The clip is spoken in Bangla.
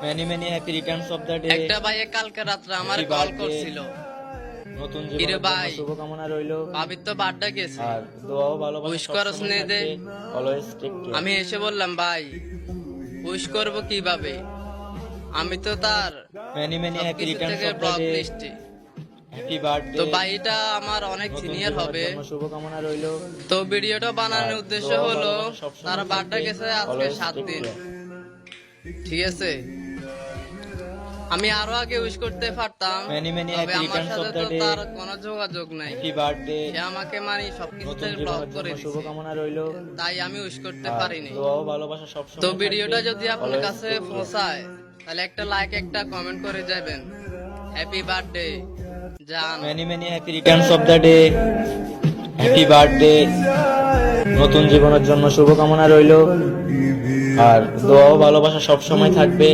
Many many happy Returns of the day. একটা ভাইয়ে কালকে রাত্রে আমার কল করছিল, নতুন কিরে জীবনের ভাই, জন্য শুভকামনা রইলো। ভাবির তো বার্থডে গেছে, আর দোয়া ও ভালোবাসা উইশ করস নে দে। Always take care. আমি এসে বললাম ভাই উইশ করব কিভাবে, আমি তো তার মেনি মেনি হ্যাপি সবকিছু রিটার্নস থেকে অফ দ্য ব্লক ডে। লিস্টে। Happy birthday. তো ভাইটা আমার অনেক নতুন সিনিয়র জীবনের হবে। জন্য শুভকামনা রইলো। তো ভিডিওটা বানানোর আর উদ্দেশ্য দোয়া ও হলো ভালোবাসা সবসময় তার বার্থডে থাকবে। গেছে আজকে Always 7 take দিন, care. ঠিক আছে। আমি আরো আগে উইশ করতে পারতাম, Many, many তবে happy আমার returns সাথে of the তো day. তার কোনো যোগাযোগ নাই। Happy birthday. সে আমাকে মানে সবকিছু নতুন থেকে ব্লক জীবনের করে জন্য দিছে, শুভকামনা রইলো। তাই আমি উইশ করতে আর পারিনি। দোয়া ও ভালোবাসা সবসময় তো থাকবে। ভিডিওটা যদি আপনার Always কাছে take care. পৌঁছায় তাহলে একটা লাইক একটা কমেন্ট করে যাবেন। হ্যাপি বার্থডে জান। Many many happy Returns of the day. Happy birthday. নতুন জীবনের জন্য শুভকামনা রইলো। আর দোয়া ও ভালোবাসা সবসময় থাকবে।